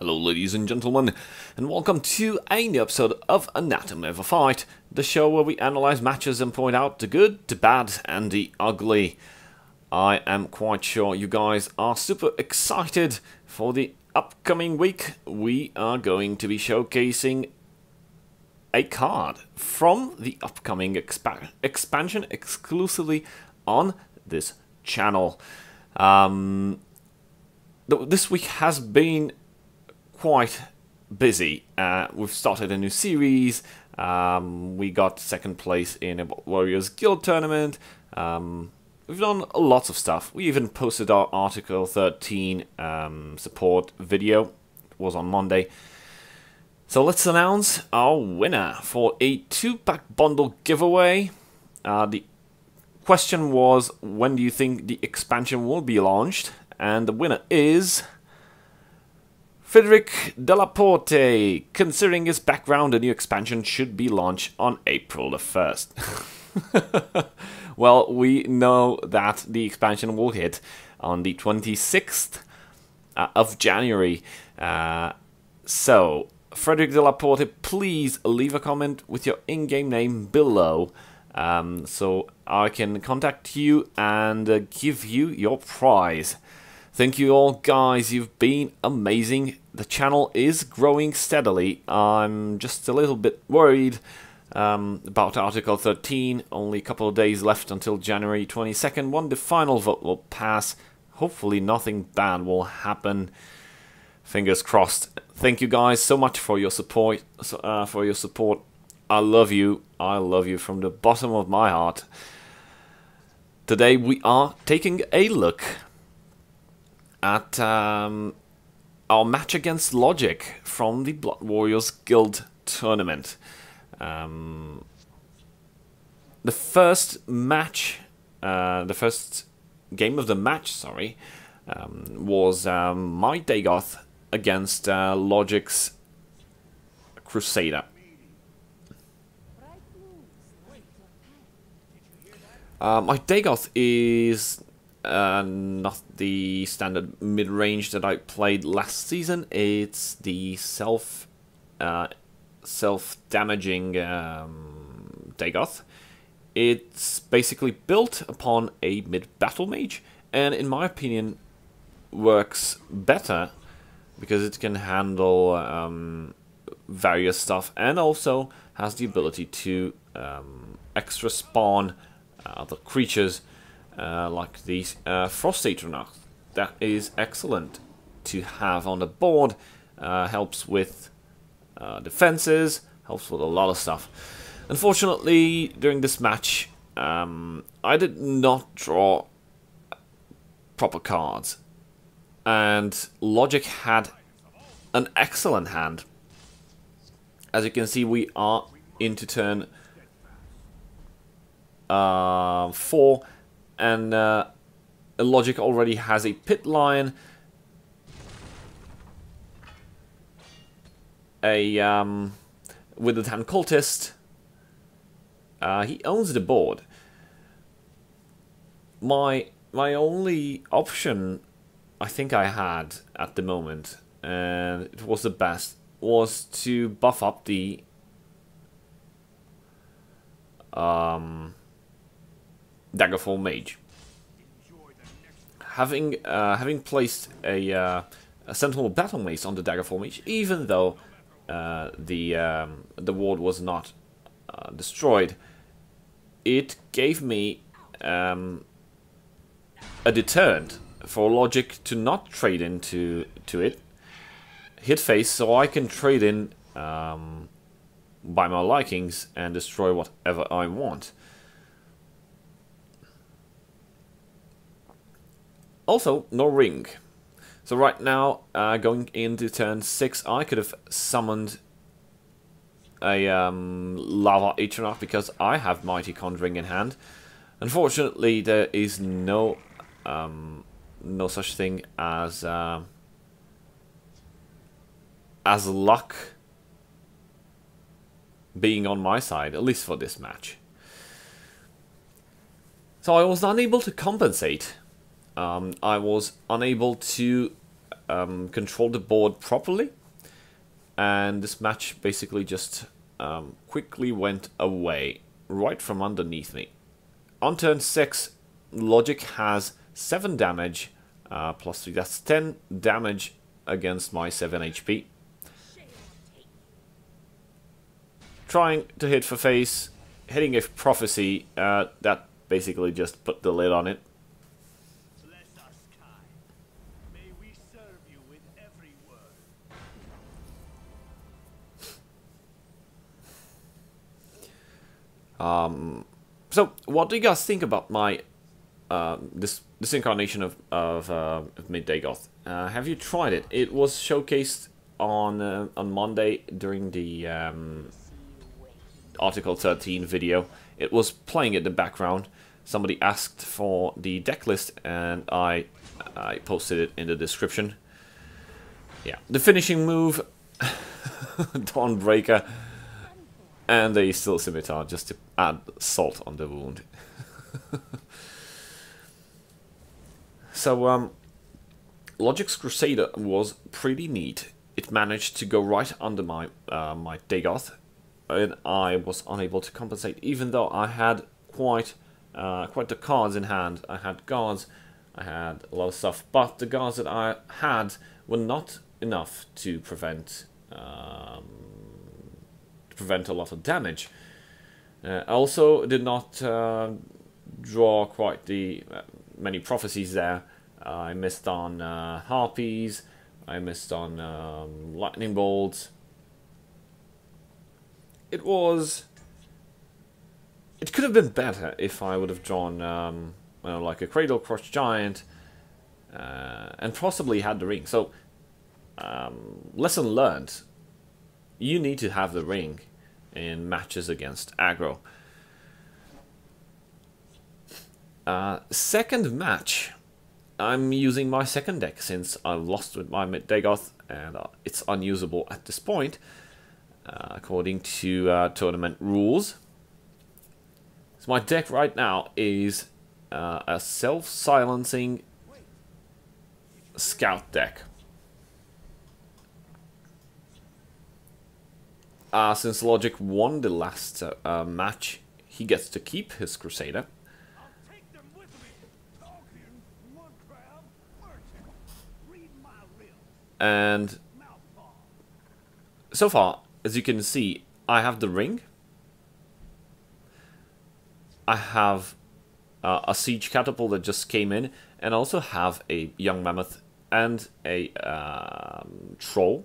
Hello ladies and gentlemen, and welcome to a new episode of Anatomy of a Fight, the show where we analyze matches and point out the good, the bad, and the ugly. I am quite sure you guys are super excited for the upcoming week. We are going to be showcasing a card from the upcoming expansion exclusively on this channel. This week has been quite busy. We've started a new series. We got second place in a Warriors Guild tournament. We've done lots of stuff. We even posted our Article 13 support video. It was on Monday. So let's announce our winner for a 2-pack bundle giveaway. The question was, when do you think the expansion will be launched? And the winner is Frederic Delaporte. Considering his background, the new expansion should be launched on April the 1st. Well, we know that the expansion will hit on the 26th of January. So, Frederic Delaporte, please leave a comment with your in-game name below, so I can contact you and give you your prize. Thank you all, guys. You've been amazing. The channel is growing steadily. I'm just a little bit worried about Article 13. Only a couple of days left until January 22nd, when the final vote will pass. Hopefully nothing bad will happen. Fingers crossed. Thank you guys so much for your support. I love you. I love you from the bottom of my heart. Today we are taking a look at our match against Logic from the Blood Warriors Guild tournament. The first match, the first game of the match, sorry, was my Dagoth against Logic's Crusader. My Dagoth is not the standard mid-range that I played last season. It's the self-damaging Dagoth. It's basically built upon a mid-battle mage, and in my opinion works better because it can handle various stuff, and also has the ability to extra spawn other creatures like these Frost Atronach. That is excellent to have on the board. Helps with defenses, helps with a lot of stuff. Unfortunately, during this match, I did not draw proper cards, and Logic had an excellent hand. As you can see, we are into turn 4, and Logic already has a Pit Lion, a Withered Hand Cultist. He owns the board. My only option I think I had at the moment, and it was the best, was to buff up the Daggerfall Mage. Having placed a Sentinel Battle Mace on the Daggerfall Mage, even though the ward was not destroyed, it gave me a deterrent for Logic to not trade into it, hit face, so I can trade in by my likings and destroy whatever I want. Also, no ring. So right now, going into turn 6, I could have summoned a Lava Atronach because I have Mighty Conjuring in hand. Unfortunately, there is no such thing as luck being on my side, at least for this match. So I was unable to compensate. I was unable to control the board properly, and this match basically just quickly went away right from underneath me. On turn 6, Logic has 7 damage plus 3. That's 10 damage against my 7 HP. Trying to hit for face, hitting a prophecy, that basically just put the lid on it. So, what do you guys think about my this incarnation of Midday Goth? Have you tried it? It was showcased on Monday during the Article 13 video. It was playing in the background. Somebody asked for the deck list, and I posted it in the description. Yeah, the finishing move, Dawnbreaker, and a Steel Scimitar just to add salt on the wound. So, Logic's Crusader was pretty neat. It managed to go right under my my Dagoth, and I was unable to compensate, even though I had quite the cards in hand. I had guards, I had a lot of stuff, but the guards that I had were not enough to prevent a lot of damage. I also did not draw quite the many prophecies there. I missed on harpies, I missed on lightning bolts. It could have been better if I would have drawn like a Cradle Crush Giant and possibly had the ring. So, lesson learned, you need to have the ring in matches against aggro. Second match, I'm using my second deck since I've lost with my Dagoth and it's unusable at this point, according to tournament rules. So my deck right now is a self-silencing scout deck. Since Logic won the last match, he gets to keep his Crusader. And so far, as you can see, I have the ring. I have a siege catapult that just came in, and also have a young mammoth and a troll.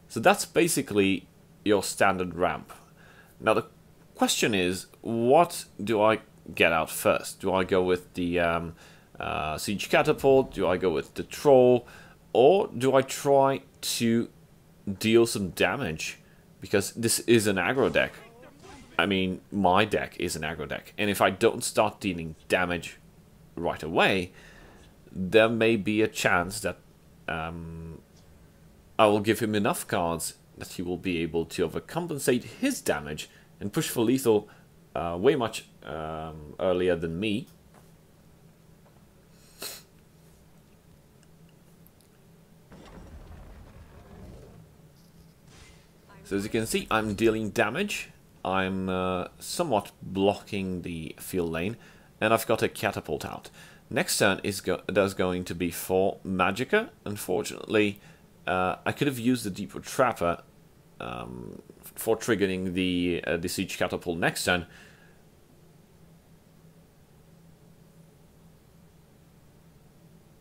So that's basically your standard ramp. Now the question is, what do I get out first? Do I go with the siege catapult? Do I go with the troll? Or do I try to deal some damage? Because this is an aggro deck. I mean, my deck is an aggro deck. And if I don't start dealing damage right away, there may be a chance that I will give him enough cards that he will be able to overcompensate his damage and push for lethal way much earlier than me. So as you can see, I'm dealing damage. I'm somewhat blocking the field lane, and I've got a catapult out. Next turn is going to be for Magicka. Unfortunately, I could have used the Deeper Trapper for triggering the Siege Catapult next turn.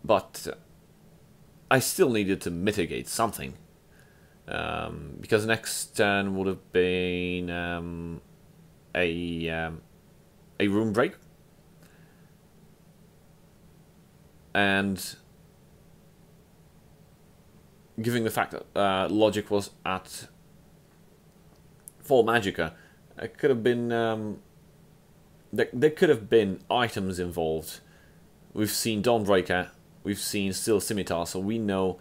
But I still needed to mitigate something. Because next turn would have been a Room Break. And given the fact that Logic was at full Magicka, it could have been there could have been items involved. We've seen Dawnbreaker, we've seen Steel Scimitar, so we know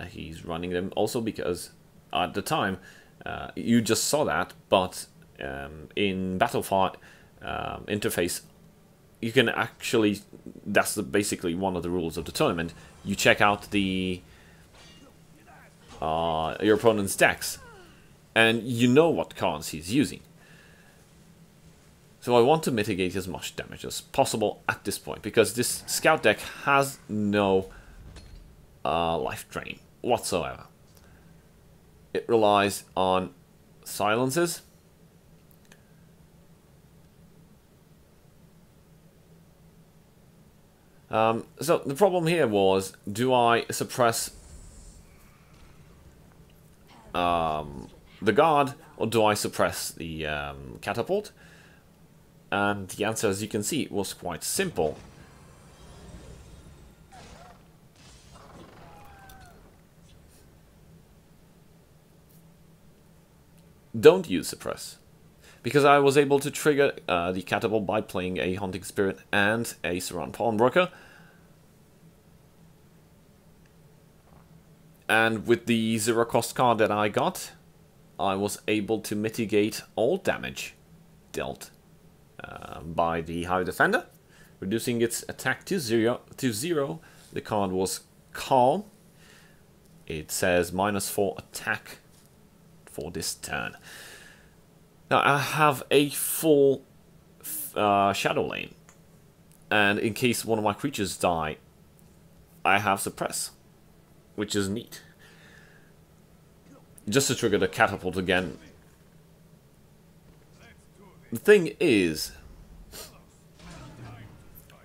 he's running them. Also because at the time you just saw that, but in Battlefight interface, you can actually, that's basically one of the rules of the tournament. You check out the your opponent's decks, and you know what cards he's using. So I want to mitigate as much damage as possible at this point, because this scout deck has no life drain whatsoever. It relies on silences. So the problem here was, do I suppress the guard, or do I suppress the catapult? And the answer, as you can see, was quite simple. Don't use suppress, because I was able to trigger the catapult by playing a Hunting Spirit and a Surround Pawnbroker. And with the 0-cost card that I got, I was able to mitigate all damage dealt by the High Defender, reducing its attack to zero. The card was Calm. It says -4 attack for this turn. Now I have a full Shadow Lane, and in case one of my creatures die, I have Suppress, which is neat. Just to trigger the catapult again. The thing is,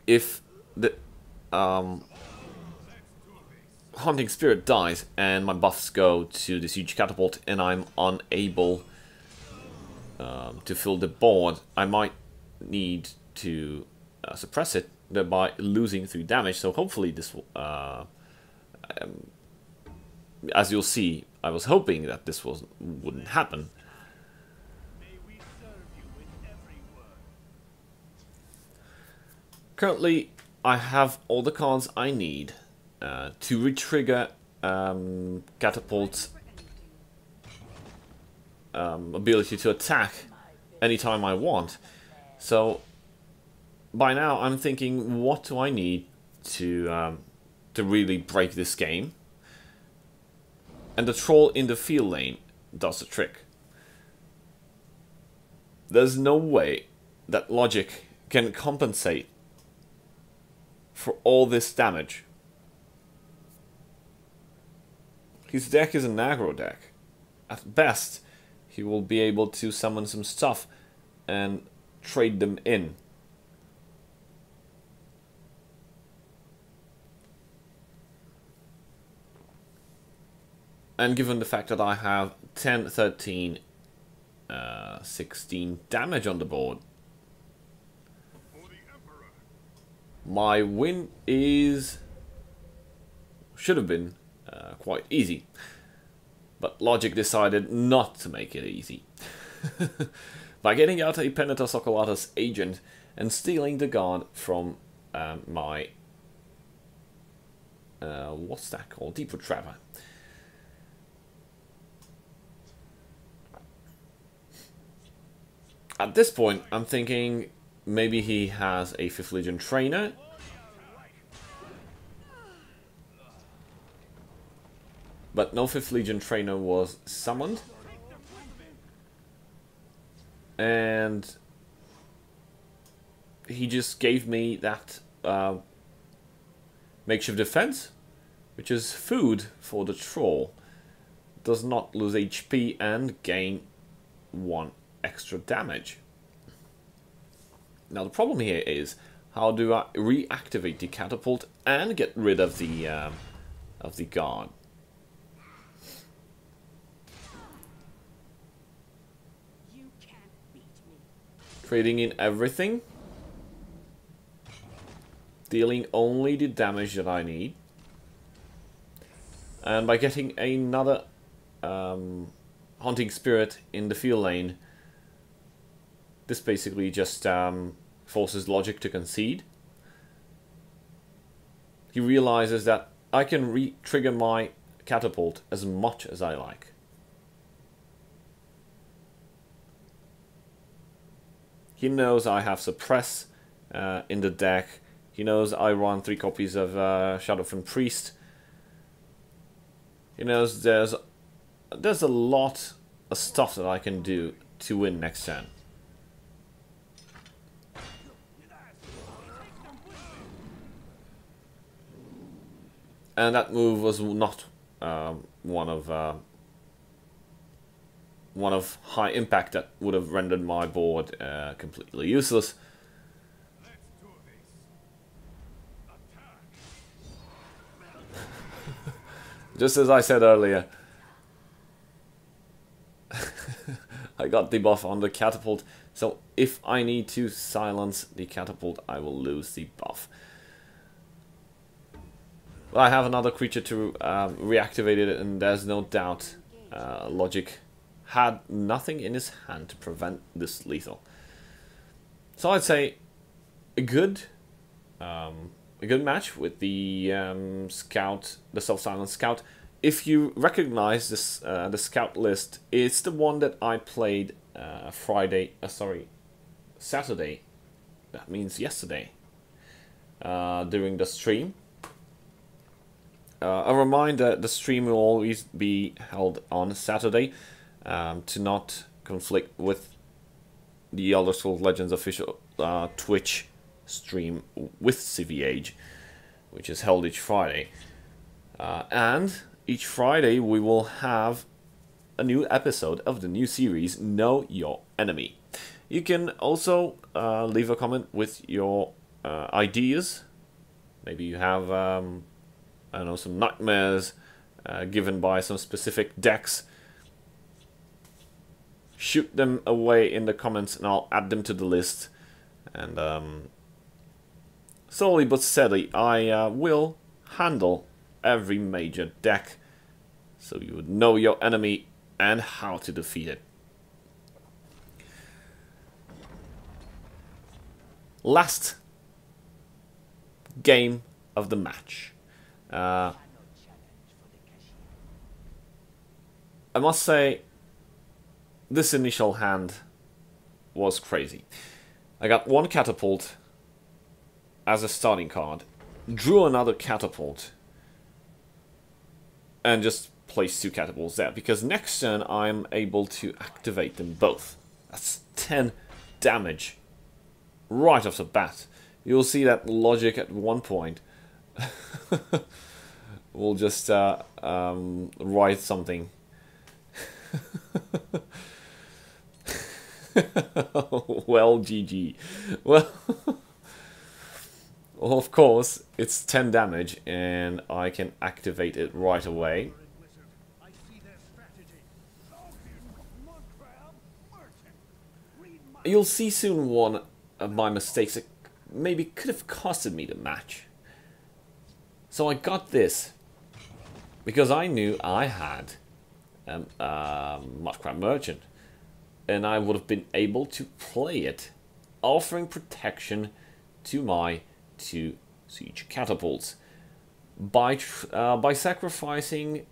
if the Hunting Spirit dies and my buffs go to this huge catapult and I'm unable to fill the board, I might need to suppress it, thereby losing 3 damage. So hopefully this will, as you'll see, I was hoping that this wouldn't happen. Currently, I have all the cards I need to retrigger Catapult's ability to attack anytime I want. So, by now I'm thinking, what do I need to really break this game? And the Troll in the field lane does the trick. There's no way that Logic can compensate for all this damage. His deck is an aggro deck. At best, he will be able to summon some stuff and trade them in. And given the fact that I have 10, 13, 16 damage on the board, my win should have been quite easy. But Logic decided not to make it easy. By getting out a Penitus Oculatus agent and stealing the guard from my... what's that called? Depot Trapper. At this point, I'm thinking maybe he has a 5th Legion trainer. But no 5th Legion trainer was summoned. And he just gave me that makeshift defense, which is food for the troll. Does not lose HP and gain 1 extra damage. Now the problem here is, how do I reactivate the catapult and get rid of the guard? You can't beat me. Trading in everything, dealing only the damage that I need, and by getting another Hunting Spirit in the field lane, this basically just forces Logic to concede. He realizes that I can re-trigger my catapult as much as I like. He knows I have Suppress in the deck. He knows I run 3 copies of Shadowfen Priest. You know, there's a lot of stuff that I can do to win next turn. And that move was not one of high impact that would have rendered my board completely useless. Just as I said earlier, I got debuff on the catapult, so if I need to silence the catapult, I will lose the buff. Well, I have another creature to reactivate it, and there's no doubt Logic had nothing in his hand to prevent this lethal. So I'd say a good match with the scout, the self-silent scout. If you recognize this, the scout list, it's the one that I played Saturday. That means yesterday during the stream. A reminder: the stream will always be held on Saturday to not conflict with the Elder Scrolls Legends official Twitch stream with CVH, which is held each Friday. And each Friday we will have a new episode of the new series, Know Your Enemy. You can also leave a comment with your ideas. Maybe you have, I don't know, some nightmares given by some specific decks. Shoot them away in the comments and I'll add them to the list. And slowly but steadily, I will handle every major deck, so you would know your enemy and how to defeat it. Last game of the match. I must say, this initial hand was crazy. I got one catapult as a starting card, drew another catapult, and just placed two catapults there, because next turn I'm able to activate them both. That's 10 damage right off the bat. You'll see that Logic at one point will just write something. Well, GG. Well, of course, it's 10 damage, and I can activate it right away. You'll see soon one of my mistakes that maybe could have costed me the match. So I got this because I knew I had Mudcrab Merchant, and I would have been able to play it, offering protection to my two siege catapults by sacrificing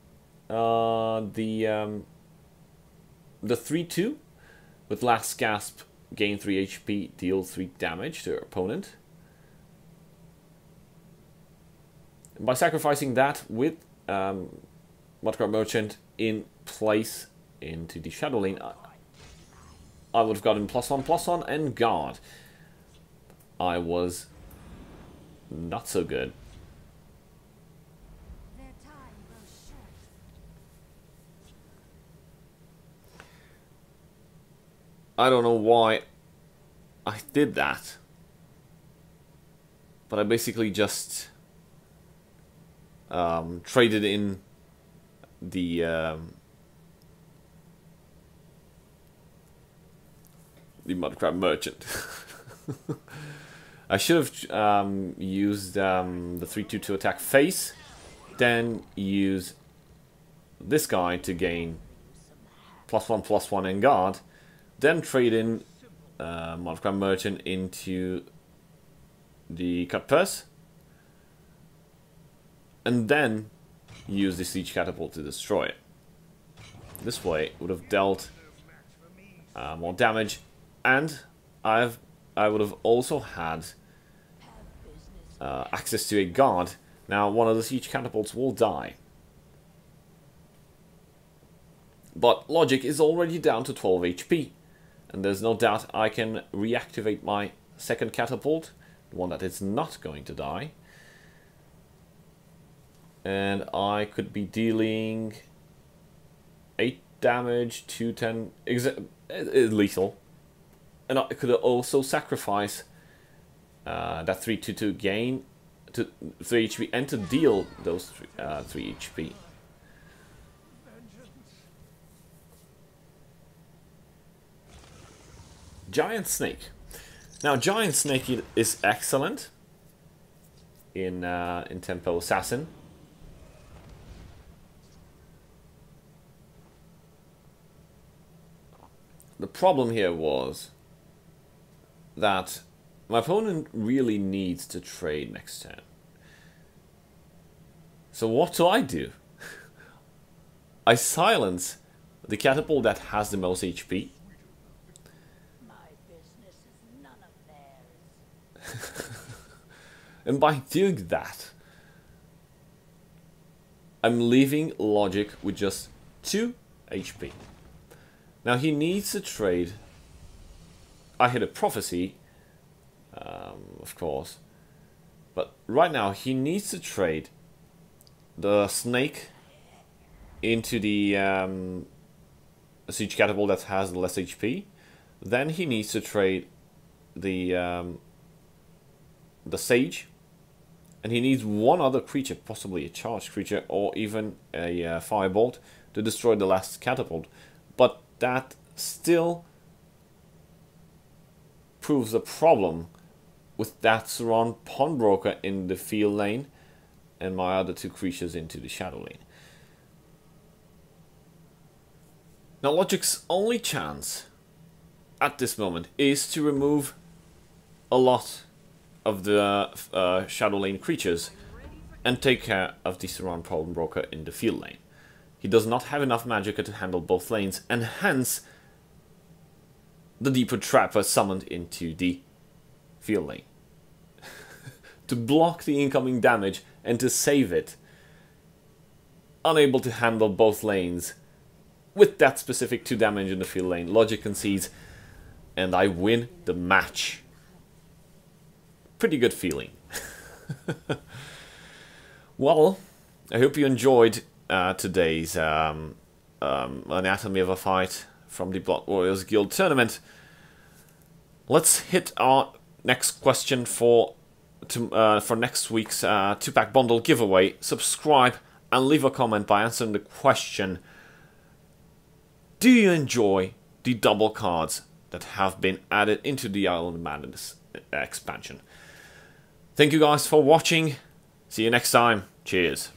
the 3/2 with Last Gasp, gain 3 HP, deal 3 damage to your opponent. And by sacrificing that with Mudcrab Merchant in place into the Shadow Lane, I would have gotten +1/+1 and guard. I was not so good. Their time grows short. I don't know why I did that, but I basically just traded in the Mudcrab Merchant. I should have used the 3/2 to attack face, then use this guy to gain +1/+1 and guard, then trade in Mudcrab Merchant into the cut purse, and then use the siege catapult to destroy it. This way it would have dealt more damage, and I would have also had access to a guard. Now one of the siege catapults will die, But Logic is already down to 12 HP. And there's no doubt I can reactivate my second catapult, the one that is not going to die. And I could be dealing 8 damage to 10, lethal. And I could also sacrifice that 3 to gain to 3 HP and to deal those 3 HP. Giant Snake. Now, Giant Snake is excellent in Tempo Assassin. The problem here was that my opponent really needs to trade next turn. So what do? I silence the catapult that has the most HP. My business is none of theirs. And by doing that, I'm leaving Logic with just 2 HP. Now he needs to trade. I hit a prophecy, of course, but right now he needs to trade the snake into the siege catapult that has less HP. Then he needs to trade the sage, and he needs one other creature, possibly a charged creature or even a firebolt, to destroy the last catapult. But that still proves a problem with that Saran Pawnbroker in the field lane and my other 2 creatures into the shadow lane. Now Logic's only chance at this moment is to remove a lot of the shadow lane creatures and take care of the Saran Pawnbroker in the field lane. He does not have enough Magicka to handle both lanes, and hence the Deeper Trapper summoned into the field lane. To block the incoming damage and to save it. Unable to handle both lanes with that specific 2 damage in the field lane, Logic concedes, and I win the match. Pretty good feeling. Well, I hope you enjoyed today's Anatomy of a Fight from the Blood Warriors Guild tournament. Let's hit our next question for next week's 2-pack bundle giveaway. Subscribe and leave a comment by answering the question: do you enjoy the double cards that have been added into the Island of Madness expansion? Thank you guys for watching. See you next time. Cheers.